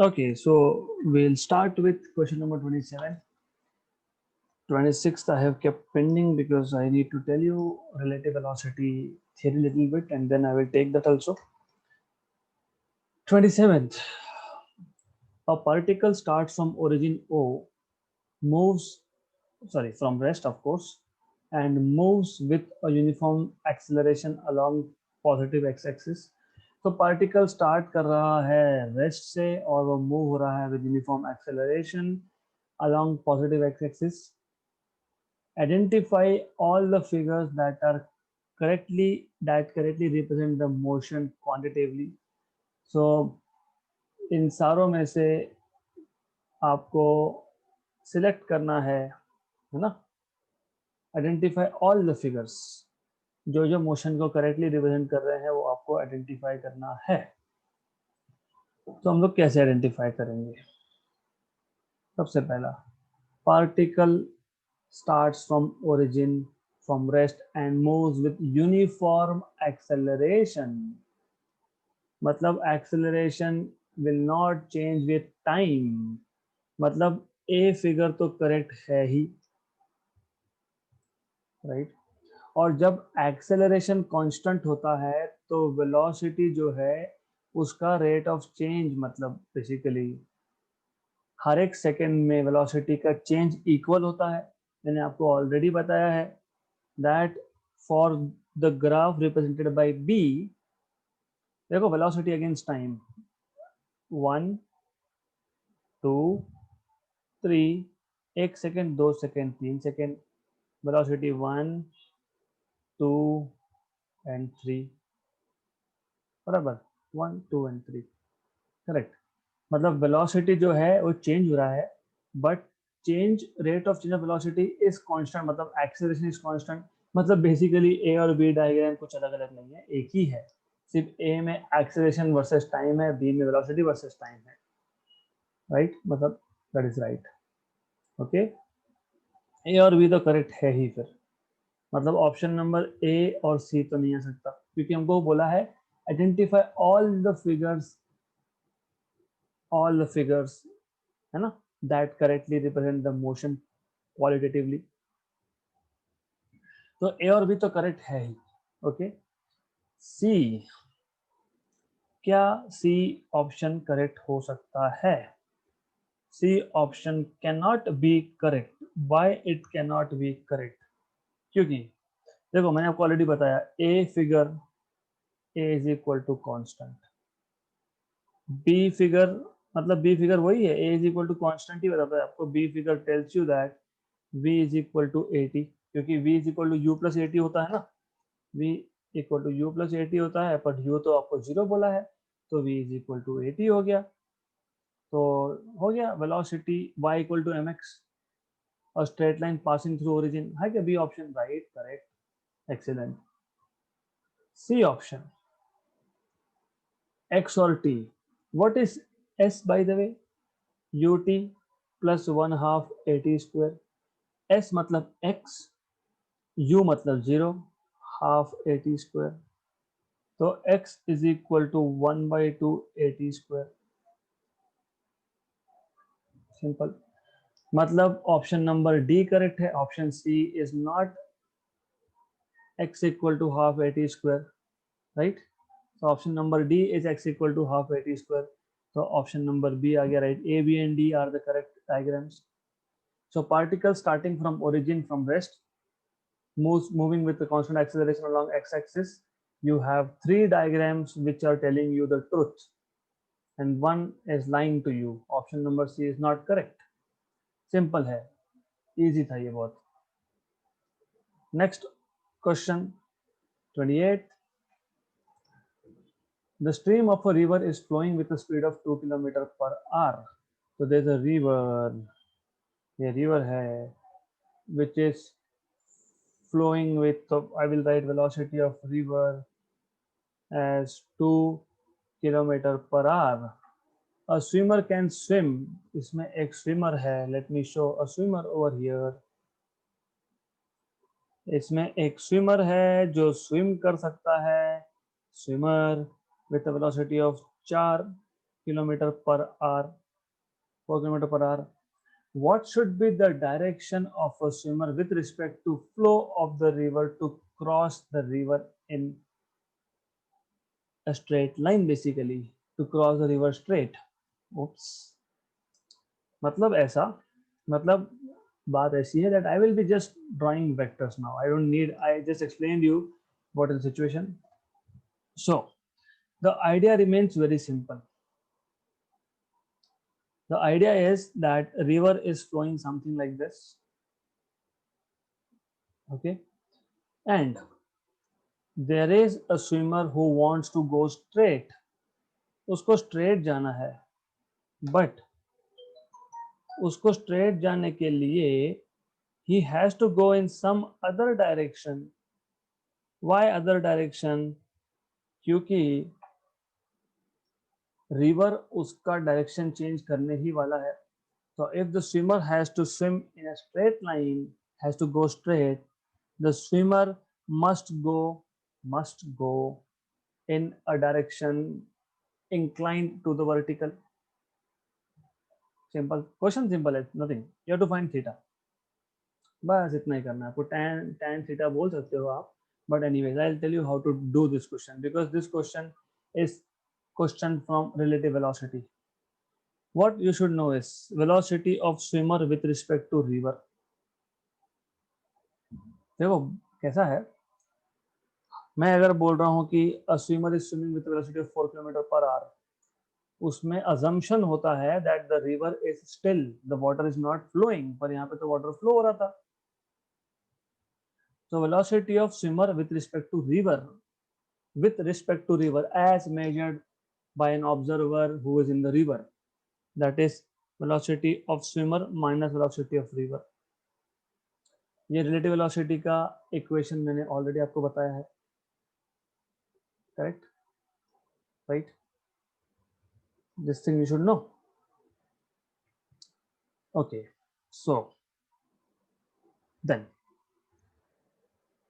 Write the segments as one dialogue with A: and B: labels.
A: Okay, so we'll start with question number 27. 26th I have kept pending because I need to tell you relative velocity theory a little bit and then I will take that also. 27th, a particle starts from origin O, moves, sorry, from rest of course, and moves with a uniform acceleration along positive x-axis. तो particle start कर रहा है rest से और वो move हो रहा है with uniform acceleration along positive x-axis. Identify all the figures that correctly represent the motion quantitatively. So इन सारों में से आपको सिलेक्ट करना है ना, आइडेंटिफाई ऑल द फिगर्स, जो जो मोशन को करेक्टली रिप्रेजेंट कर रहे हैं वो आपको आइडेंटिफाई करना है। तो हम लोग कैसे आइडेंटिफाई करेंगे? सबसे पहला, particle starts from origin from rest and moves with uniform acceleration. मतलब acceleration will not change with time. मतलब ए फिगर तो करेक्ट है ही, राइट। और जब एक्सेलरेशन कांस्टेंट होता है तो वेलोसिटी जो है उसका रेट ऑफ चेंज, मतलब बेसिकली हर एक सेकेंड में वेलोसिटी का चेंज इक्वल होता है। मैंने आपको ऑलरेडी बताया है that for the graph represented by B, देखो velocity against time 1 2 3, 1 second 2 second 3 second, velocity 1 2 and 3, बराबर 1 2 and 3, करेक्ट। मतलब वेलोसिटी जो है वो चेंज हो रहा है but change rate of change of velocity is constant, मतलब एक्सेलरेशन इज कांस्टेंट। मतलब बेसिकली ए और बी डायग्राम कुछ अलग अलग नहीं है, एक ही है। सिर्फ ए में एक्सेलरेशन वर्सेस टाइम है, बी में वेलोसिटी वर्सेस टाइम है, राइट। मतलब दैट इज राइट। ओके, ए और बी तो करेक्ट है ही, फिर मतलब ऑप्शन नंबर ए और सी तो नहीं आ सकता क्योंकि हमको बोला है आइडेंटिफाई ऑल द फिगर्स, है ना, that correctly represent the motion qualitatively. तो ए और बी तो करेक्ट है ही। ओके, सी, क्या सी ऑप्शन करेक्ट हो सकता है? C option cannot be correct. Why it cannot be correct? क्योंकि देखो मैंने आपको ऑलरेडी बताया, A figure A is equal to constant, B figure मतलब बी फिगर वही है, A is equal to constant ही बताता है आपको। B figure tells you that v is equal to 80, क्योंकि v is equal to u plus 80 होता है ना, v equal to u plus 80 होता है, बट u तो आपको 0 बोला है, तो v इज इक्वल टू 80 हो गया। तो हो गया velocity y equal to mx, और straight line passing through origin है क्या? B option right, correct, excellent. C option, x और t, what is s by the way? ut plus 1/2 at square. s मतलब x, u मतलब 0, half at square, तो x is equal to 1/2 at square. Simple, मतलब option number D correct है, option C is not x equal to half at square, right. तो option number D is x equal to half at square, तो option number B आ गया right. A B and D are the correct diagrams. So particle starting from origin from rest moving with the constant acceleration along x-axis. You have 3 diagrams which are telling you the truth and one is lying to you. Option number C is not correct. Simple है, easy था ये बहुत। Next question 28. The stream of a river is flowing with a speed of 2 km per hour. So there's a river, ये river है which is flowing with, I will write velocity of river as 2 km per hour. A swimmer can swim, इसमें एक swimmer है, let me show a swimmer over here. इसमें एक swimmer है जो swim कर सकता है, swimmer with velocity of 4 kilometer per hour, 4 kilometer per hour. What should be the direction of a swimmer with respect to flow of the river to cross the river in a straight line, basically to cross the river straight? Oops. मतलब ऐसा, मतलब बात ऐसी है that I will be just drawing vectors now. I don't need, I just explained you what is the situation. So the idea remains very simple. The idea is that river is flowing something like this, okay, and there is a swimmer who wants to go straight. उसको straight जाना है, but उसको straight जाने के लिए he has to go in some other direction. Why other direction? क्योंकि river उसका direction change करने ही वाला है. So if the swimmer has to swim in a straight line, has to go straight, the swimmer must go in a direction inclined to the vertical. Simple question, simple है, nothing. You have to find theta. बस इतना ही करना है आपको. tan theta बोल सकते हो आप, but anyways I'll tell you how to do this question, because this question is question from relative velocity. What you should know is velocity of swimmer with respect to river. देखो कैसा है, मैं अगर बोल रहा हूँ कि a swimmer is swimming with velocity of 4 kilometre per hour, उसमें assumption होता है that the river is still, the water is not flowing, पर यहाँ पे तो water flow हो रहा था. So velocity of swimmer with respect to river as measured by an observer who is in the river, that is velocity of swimmer minus velocity of river. ये relative velocity का equation मैंने already आपको बताया है, correct, right? This thing you should know. Okay, so then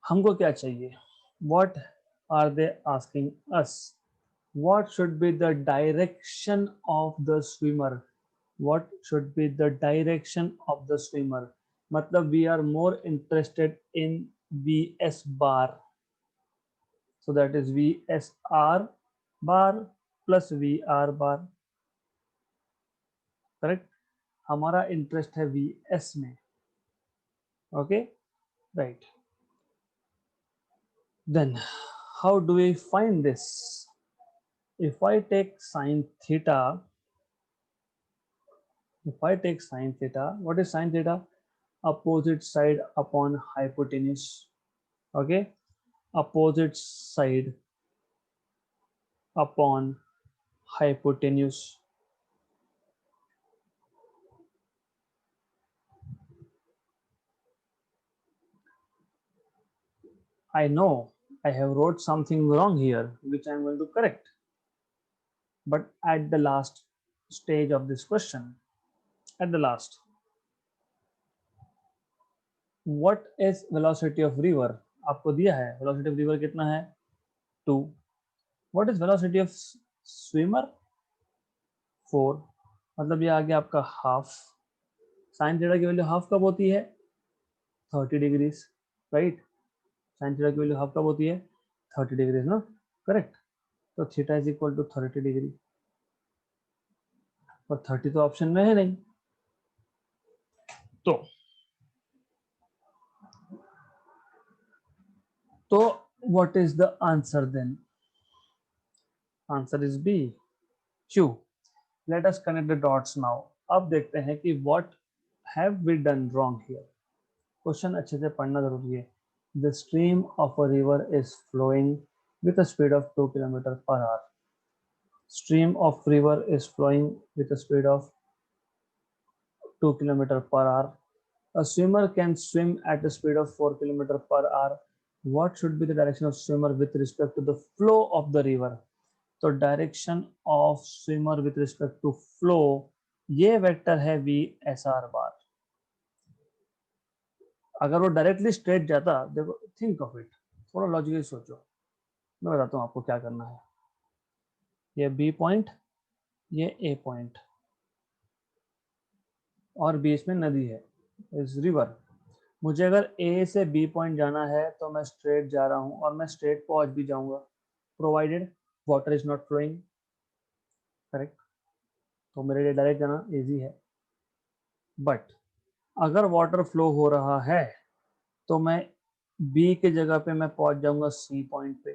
A: हमको क्या चाहिए? What are they asking us? What should be the direction of the swimmer? What should be the direction of the swimmer? मतलब we are more interested in Vs bar. So that is Vsr bar plus Vr bar. Correct? हमारा interest है Vs में. Okay? Right. Then how do we find this? If I take sine theta, what is sine theta? Opposite side upon hypotenuse. Okay, opposite side upon hypotenuse. I know I have wrote something wrong here, which I am going to correct. But at the last stage of this question, at the last, what is velocity of river? आपको दिया है velocity of river कितना है? 2. What is velocity of swimmer? 4. मतलब ये आ गया आपका हाफ. साइन थीटा की वैल्यू हाफ कब होती है? 30 डिग्रीज, राइट? साइन थीटा की वैल्यू हाफ कब होती है? 30 डिग्रीज ना, करेक्ट. तो theta is equal to 30 degree, और 30 तो ऑप्शन में है नहीं. तो what is the answer then? Answer is B, Q. Let us connect the dots now. अब देखते हैं कि what have we done wrong here. Question अच्छे से पढ़ना जरूरी है. The stream of a river is flowing with a speed of 2 km per hour. Stream of river is flowing with a speed of 2 km per hour. A swimmer can swim at a speed of 4 km per hour. What should be the direction of swimmer with respect to the flow of the river? तो direction of swimmer with respect to flow, ये vector है V S R bar. अगर वो directly straight जाता, देखो think of it, थोड़ा logically सोचो. मैं बताता हूँ आपको क्या करना है. ये बी पॉइंट, ये ए पॉइंट और बीच में नदी है, इस रिवर। मुझे अगर ए से बी पॉइंट जाना है तो मैं स्ट्रेट जा रहा हूँ और मैं स्ट्रेट पहुंच भी जाऊंगा, provided water is not flowing. Correct. तो मेरे लिए डायरेक्ट जाना इजी है। बट अगर वाटर फ्लो हो रहा है तो मैं बी के जगह पे मैं पहुंच जाऊंगा सी पॉइंट पे।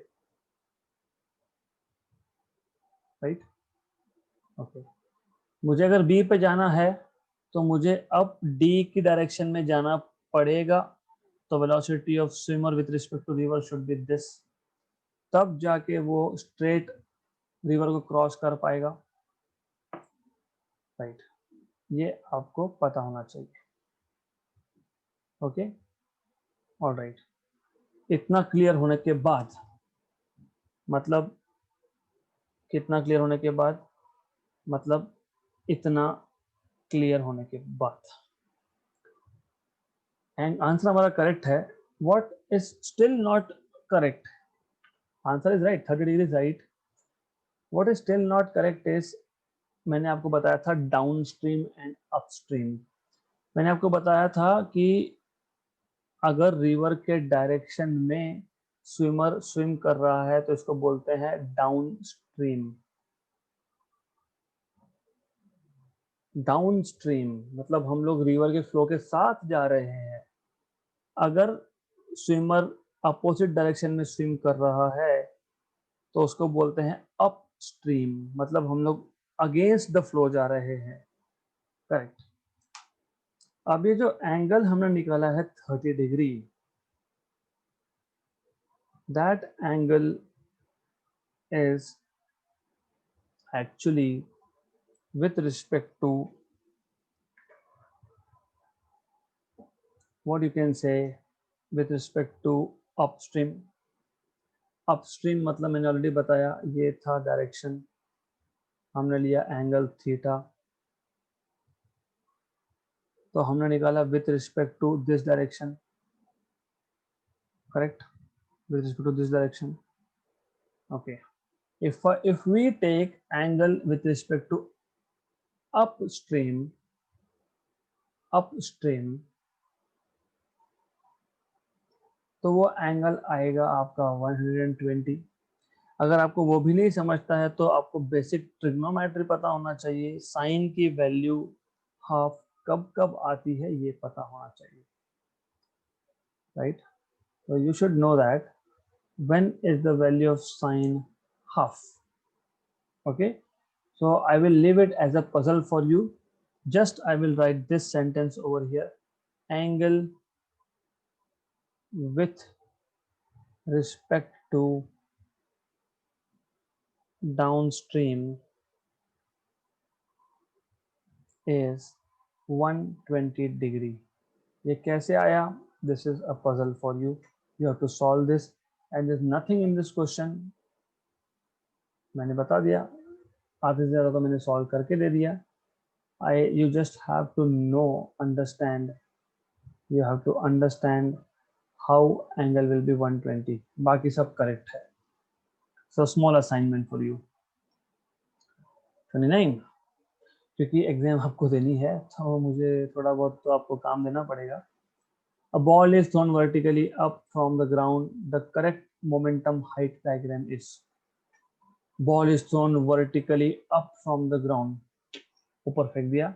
A: राइट। ओके। मुझे अगर बी पे जाना है तो मुझे अब डी की डायरेक्शन में जाना पड़ेगा। तो velocity of swimmer with respect to river should be this. तब जाके वो स्ट्रेट रिवर को क्रॉस कर पाएगा। राइट। ये आपको पता होना चाहिए। ओके। ऑलराइट। इतना क्लियर होने के बाद, मतलब कितना क्लियर होने के बाद, मतलब इतना क्लियर होने के बाद, एंड आंसर हमारा करेक्ट है। What is still not correct? Answer is right, 30 degree right. What is still not correct is, मैंने आपको बताया था डाउन स्ट्रीम एंड अपस्ट्रीम। मैंने आपको बताया था कि अगर रिवर के डायरेक्शन में स्विमर स्विम कर रहा है तो इसको बोलते हैं डाउन स्ट्रीम। डाउन स्ट्रीम मतलब हम लोग रिवर के फ्लो के साथ जा रहे हैं। अगर स्विमर अपोजिट डायरेक्शन में स्विम कर रहा है तो उसको बोलते हैं अप स्ट्रीम, मतलब हम लोग अगेंस्ट द फ्लो जा रहे हैं। करेक्ट। अब ये जो एंगल हमने निकाला है 30 degree, that angle is actually with respect to what you can say, with respect to upstream। Upstream मतलब मैंने ऑलरेडी बताया, ये था डायरेक्शन, हमने लिया एंगल थीटा, तो हमने निकाला with respect to this direction. Correct. With respect to this direction. Okay. if we take angle with respect to upstream, upstream, तो वो एंगल आएगा आपका 120। अगर आपको वो भी नहीं समझता है तो आपको बेसिक ट्रिग्नोमेट्री पता होना चाहिए, साइन की वैल्यू हाफ कब कब आती है ये पता होना चाहिए। Right. so you should know that when is the value of sine half। okay, so I will leave it as a puzzle for you। just I will write this sentence over here: angle with respect to downstream is 120 degree। ये कैसे आया? This is a puzzle for you। You have to solve this and there's nothing in this question। मैंने बता दिया, आधे से ज़्यादा तो मैंने सॉल्व करके दे दिया। You just have to know, understand, you have to understand how angle will be 120, बाकी सब करेक्ट है। So small assignment for you। 29, क्योंकि एग्जाम आपको देनी है तो मुझे थोड़ा बहुत तो आपको काम देना पड़ेगा। A ball is thrown vertically up from the ground, the correct momentum height diagram is। ball is thrown vertically up from the ground, ऊपर फेंक दिया,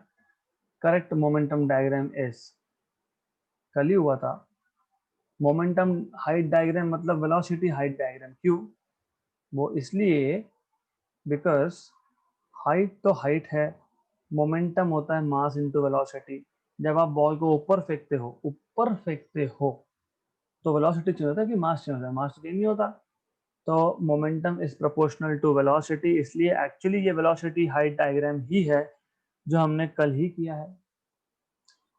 A: करेक्ट मोमेंटम डायग्राम इज, कल ही हुआ था। मोमेंटम हाइट डायग्राम मतलब वेलोसिटी हाइट डायग्राम। क्यों? वो इसलिए बिकॉज हाइट तो हाइट है, मोमेंटम होता है मास इनटू वेलोसिटी। जब आप बॉल को ऊपर फेंकते हो तो वेलोसिटी चेंज होता है कि मास चेंज होता है? मास चेंज नहीं होता। तो momentum is proportional to velocity, इसलिए एक्चुअली ये वेलोसिटी हाइट डायग्राम ही है जो हमने कल ही किया है।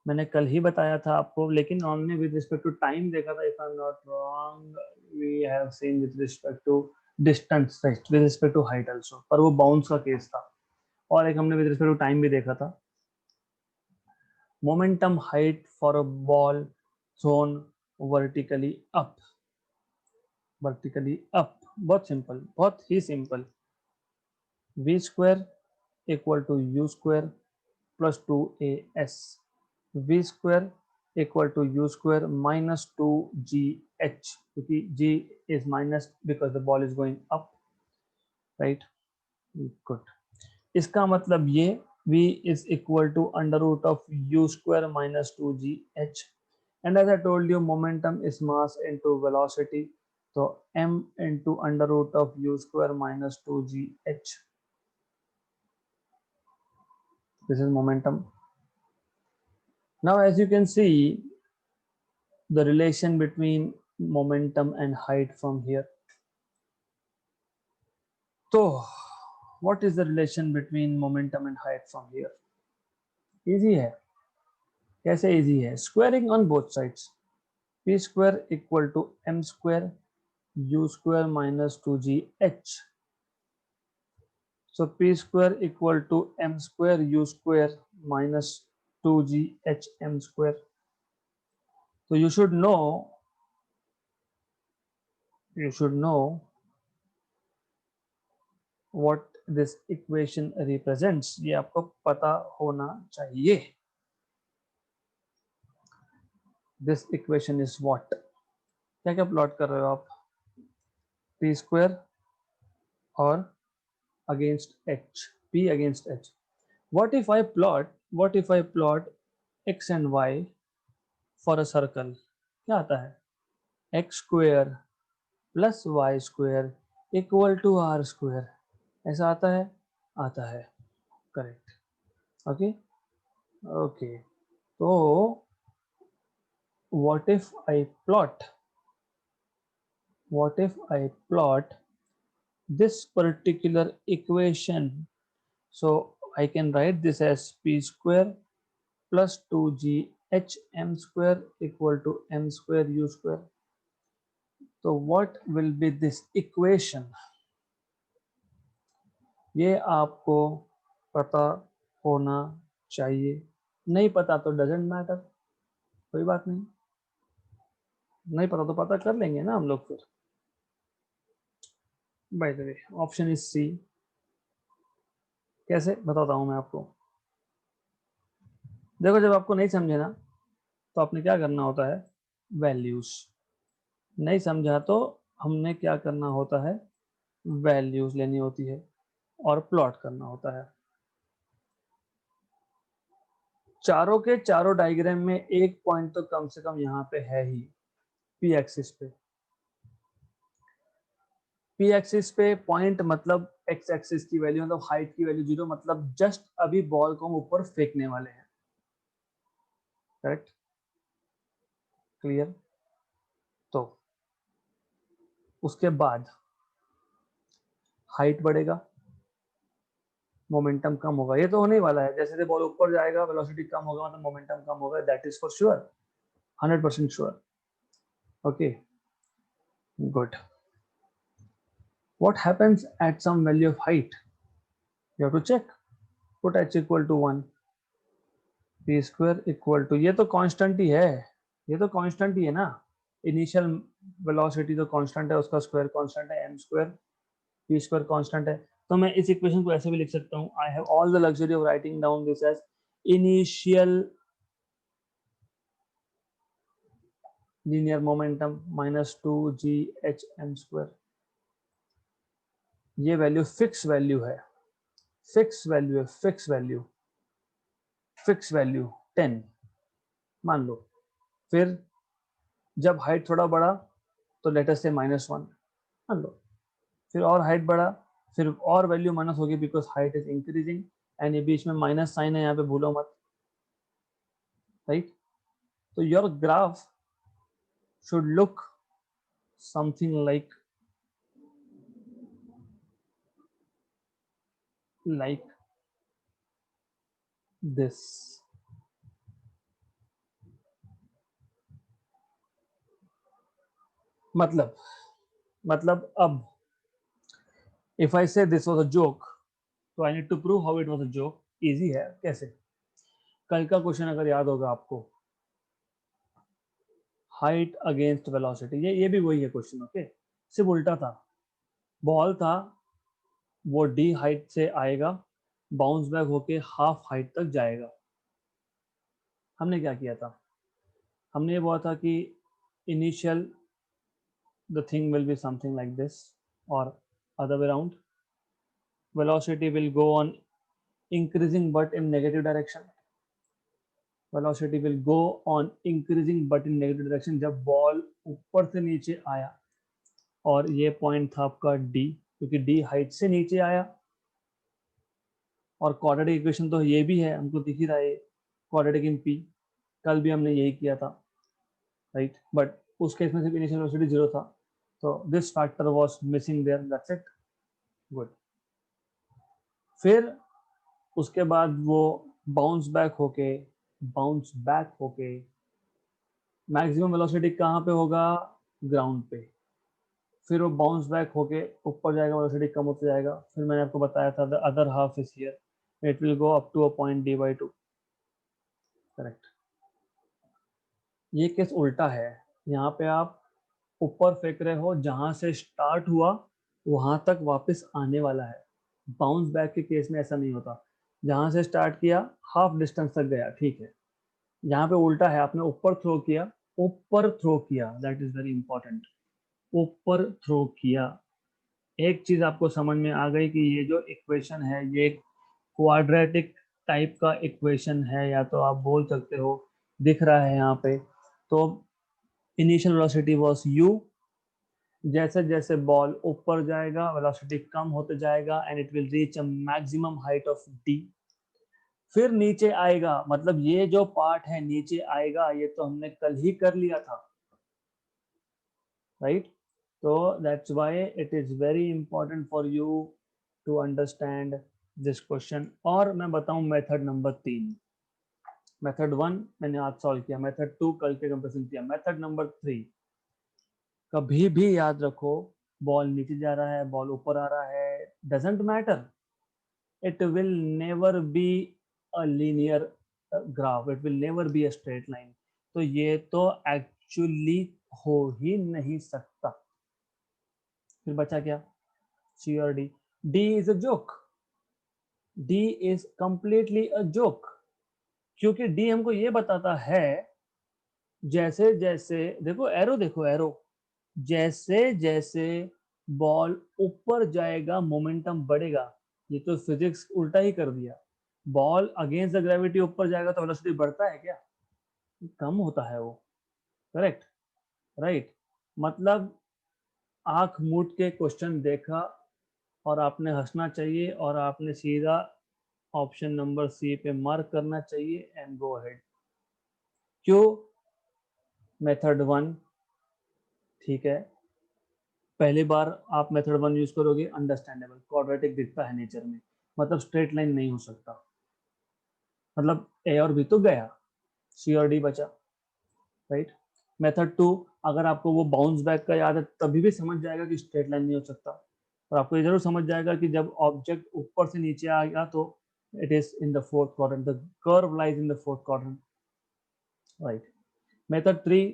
A: मैंने कल ही बताया था आपको, लेकिन हमने विद रिस्पेक्ट टू टाइम देखा था, if I am not wrong we have seen with respect to distance, with respect to height also, पर वो बाउंस का केस था। और एक हमने विद रिस्पेक्ट टू टाइम भी देखा था। Momentum height for a ball thrown vertically up, vertically up, बहुत सिंपल, बहुत ही simple. v square equal to u square plus 2as, v square equal to u square minus 2gh, क्योंकि g is minus because the ball is going up, right? Good. इसका मतलब ये v is equal to under root of u square minus 2gh, and as I told you momentum is mass into velocity, so m into under root of u square minus 2gh, this is momentum. Now as you can see the relation between momentum and height from here. So what is the relation between momentum and height from here? Easy है. कैसे easy है? Squaring on both sides. p square equal to m square u square minus 2gh. So p square equal to m square u square minus 2gh m square. So you should know what this equation represents. ये आपको पता होना चाहिए. This equation is what? क्या क्या plot कर रहे हो आप? p square और against h, p against h. What if I plot x and y for a circle? क्या आता है? x square plus y square equal to r square. ऐसा आता है? आता है. Correct. Okay. Okay. So what if I plot this particular equation? So I can write this as p square plus 2gh m square equal to m square u square. So what will be this equation? ये आपको पता होना चाहिए. नहीं पता तो doesn't matter, कोई बात नहीं. नहीं पता तो पता कर लेंगे ना हम लोग फिर. By the way option is C. कैसे बताता हूं मैं आपको. देखो जब आपको नहीं समझे ना तो आपने क्या करना होता है? वैल्यूज. नहीं समझा तो हमने क्या करना होता है? वैल्यूज लेनी होती है और प्लॉट करना होता है. चारों के चारों डायग्राम में एक पॉइंट तो कम से कम यहाँ पे है ही, पी एक्सिस पे. पी एक्सिस पे पॉइंट मतलब एक्स एक्सिस की वैल्यू, मतलब हाइट की वैल्यू 0, मतलब जस्ट अभी बॉल को हम ऊपर फेंकने वाले हैं. करेक्ट? क्लियर? तो उसके बाद हाइट बढ़ेगा, मोमेंटम कम होगा. ये तो होने ही वाला है. जैसे जैसे बॉल ऊपर जाएगा वेलोसिटी कम होगा, मतलब मोमेंटम कम होगा. That is for sure, 100% sure. Okay, good. What happens at some value of height? You have to check. Put h equal to 1, p square equal to, ये तो कांस्टेंट ही है. ये तो कांस्टेंट ही है ना. इनिशियल वेलोसिटी तो constant है, उसका स्क्वायर कांस्टेंट है, m square p square constant है. तो मैं इस इक्वेशन को ऐसे भी लिख सकता हूँ. I have all the luxury of writing down this as initial linear momentum minus 2gh m square. ये वैल्यू फिक्स वैल्यू है. फिक्स वैल्यू है. फिक्स वैल्यू 10 मान लो. फिर जब हाइट थोड़ा बढ़ा तो लेटर से -1 मान लो. फिर और हाइट बढ़ा, फिर और वैल्यू माइनस होगी because height is increasing. And ये बीच में माइनस साइन है, यहाँ पे भूलो मत. राइट? तो your graph should look something like this. मतलब अब इफ आई से दिस वाज अ जोक, तो I need to prove how it was a joke. Easy है. कैसे? कल का क्वेश्चन अगर याद होगा आपको, हाइट अगेंस्ट वेलोसिटी, ये भी वही है क्वेश्चन. ओके, सिर्फ उल्टा था. बॉल था, वो डी हाइट से आएगा, बाउंस बैक होके हाफ हाइट तक जाएगा। हमने क्या किया था, हमने ये बोला था कि initial the thing will be something like this or other way around. Velocity will go on increasing but in negative direction. Velocity will go on increasing but in negative direction जब बॉल ऊपर से नीचे आया, और ये point था आपका D, क्योंकि डी हाइट से नीचे आया। और क्वाड्रेटिक इक्वेशन तो ये भी है, हमको दिख ही रहा है, क्वाड्रेटिक इन पी, कल भी हमने यही किया था, राइट। बट उस केस में सिर्फ इनिशियल वेलोसिटी 0 था, तो this factor was missing there, that's it, good. फिर उसके बाद वो बाउंस बैक होके मैक्सिमम वेलोसिटी कहाँ पे होगा, ग्राउंड पे। फिर वो बाउंस बैक होके ऊपर जाएगा, वेलोसिटी कम होते जाएगा। फिर मैंने आपको बताया था the other half is here, it will go up to a point d/2, correct. ये केस उल्टा है, यहाँ पे आप ऊपर फेंक रहे हो, जहां से स्टार्ट हुआ वहां तक वापस आने वाला है। बाउंस बैक के केस में ऐसा नहीं होता, जहां से स्टार्ट किया हाफ डिस्टेंस तक गया, ठीक है। यहाँ पे उल्टा है, आपने ऊपर थ्रो किया, दैट इज वेरी इंपॉर्टेंट, ऊपर थ्रो किया। एक चीज आपको समझ में आ गई कि ये जो इक्वेशन है ये क्वाड्रेटिक टाइप का इक्वेशन है, या तो आप बोल सकते हो, दिख रहा है यहाँ पे। तो इनिशियल वेलोसिटी वाज u, जैसे जैसे बॉल ऊपर जाएगा वेलोसिटी कम होते जाएगा and it will reach a maximum height of d। फिर नीचे आएगा, मतलब ये जो पार्ट है नीचे आएगा, ये तो हमने कल ही कर लिया था, राइट। तो that's why it is very important for you to understand this question. और मैं बताऊं मेथड नंबर 3, मेथड 1 मैंने आज सॉल्व किया, मेथड 2 कल के कंपेरिजन किया, मेथड नंबर 3 कभी भी याद रखो, बॉल नीचे जा रहा है, बॉल ऊपर आ रहा है, doesn't matter, it will never be a linear graph, it will never be a straight line। तो ये तो एक्चुअली हो ही नहीं सकता। फिर बचा क्या, सी और D. D is a joke, D is completely a joke, क्योंकि डी हमको ये बताता है, जैसे जैसे देखो एरो, देखो एरो, जैसे जैसे बॉल ऊपर जाएगा मोमेंटम बढ़ेगा। ये तो फिजिक्स उल्टा ही कर दिया, बॉल अगेंस्ट द ग्रेविटी ऊपर जाएगा तो वेलोसिटी बढ़ता है क्या, कम होता है वो, करेक्ट, राइट। मतलब आंख मूंद के क्वेश्चन देखा और आपने हंसना चाहिए, और आपने सीधा ऑप्शन नंबर सी पे मार्क करना चाहिए एंड गो अहेड। क्यों, मेथड 1, ठीक है, पहली बार आप मेथड 1 यूज करोगे, अंडरस्टैंडेबल, क्वाड्रेटिक दिखता है नेचर में, मतलब स्ट्रेट लाइन नहीं हो सकता, मतलब ए और बी तो गया, सी और डी बचा, राइट। मेथड 2, अगर आपको वो बाउंस बैक का याद है तभी भी समझ जाएगा कि स्ट्रेट लाइन नहीं हो सकता, और आपको ये जरूर समझ जाएगा कि जब ऑब्जेक्ट ऊपर से नीचे आएगा तो it is in the fourth quadrant, the curve lies in the fourth quadrant, right. Method 3,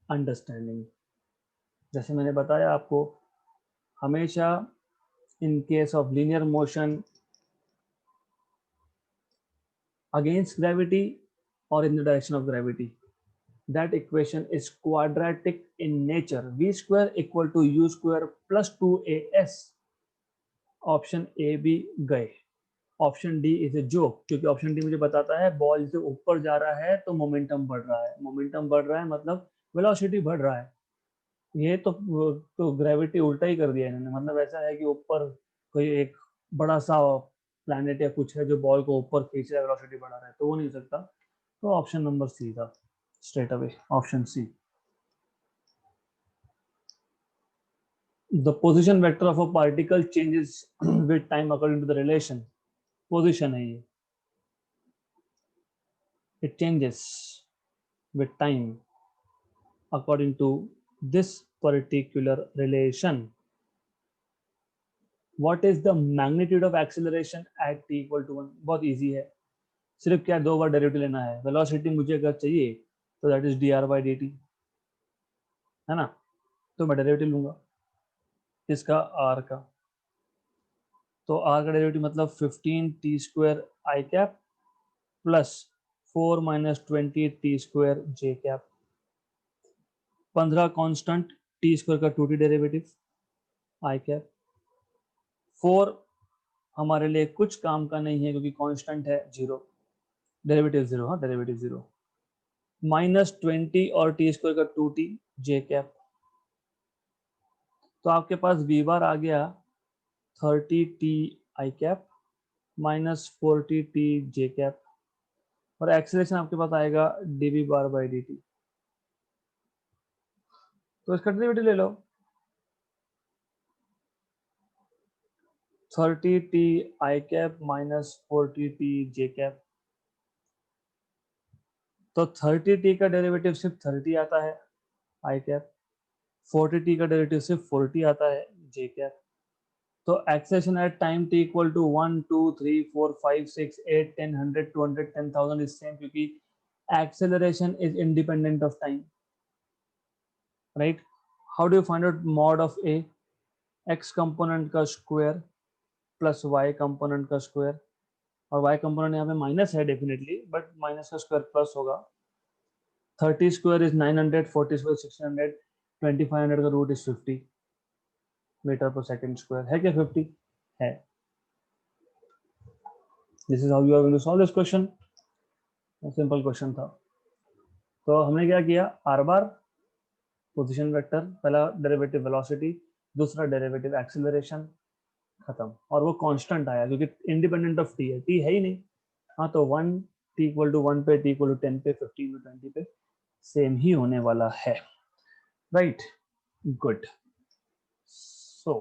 A: understanding, जैसे मैंने बताया आपको, हमेशा in case of linear motion against gravity or in the direction of gravity, that equation is quadratic in nature, v square equal to u square plus 2as। Option A भी गए, option D is a joke, क्योंकि option D मुझे बताता है ball से ऊपर जा रहा है तो मोमेंटम बढ़ रहा है, मोमेंटम बढ़ रहा है मतलब वेलोसिटी बढ़ रहा है। ये तो ग्रेविटी उल्टा ही कर दिया इन्होंने, मतलब ऐसा है कि ऊपर कोई एक बड़ा सा प्लैनेट या कुछ है जो बॉल को ऊपर खींच रहा है, वेलोसिटी बढ़ा रहा है, तो वो नहीं हो सकता। तो ऑप्शन नंबर सी था, straight away option C. The position vector of a particle changes with time according to the relation, position है ये, it changes with time according to this particular relation। What is the magnitude of acceleration at t equal to 1? बहुत easy है, सिर्फ क्या दो बार derivative लेना है, velocity मुझे अगर चाहिए तो that is dr by dt, है ना, तो मैं डेरिवेटिव लूंगा इसका r का, तो आर का डेरिवेटिव मतलब 15 t square i cap plus 4 minus 20 t square j cap, 15 constant t square का 2t डेरिवेटिव आई कैप, 4 हमारे लिए कुछ काम का नहीं है क्योंकि कांस्टेंट है, जीरो डेरिवेटिव जीरो, हाँ डेरिवेटिव जीरो, माइनस 20 और टी स्क्वायर का 2t जे कैप। तो आपके पास वी बार आ गया 30 T I cap minus 40 T J cap, और एक्सेलरेशन आपके पास आएगा D V bar by D T. तो इसका डेरिवेटिव ले लो, 30 T I cap minus 40 T J cap. तो 30 टी का डेरिवेटिव सिर्फ 30 आता है आई कैप, 40 टी का डेरिवेटिव सिर्फ 40 आता है जे कैप। तो acceleration at time T equal to 1 2 3 4 5 6 8 10 100 200 10,000 is same, क्योंकि acceleration is independent of time, right. How do you find out mod of A? X component का स्क्वायर प्लस वाई कंपोनेंट का square, और Y component यहाँ पे minus है definitely, but minus का square plus होगा। 30 square is 900, 40 square 1600, 2500 का root is 50 metre per second square, है क्या 50? है। This is how you are going to solve this question. Simple question था। तो हमने क्या किया, आर बार पोजीशन वेक्टर, पहला डेरिवेटिव वेलोसिटी, दूसरा डेरिवेटिव एक्सेलरेशन, खत्म। और वो कांस्टेंट आया क्योंकि इंडिपेंडेंट ऑफ टी है, टी है ही नहीं। हाँ तो 1 टी इक्वल टू 1 पे, टी इक्वल टू 10 पे, 15 टू 20 पे सेम ही होने वाला है, राइट। गुड। सो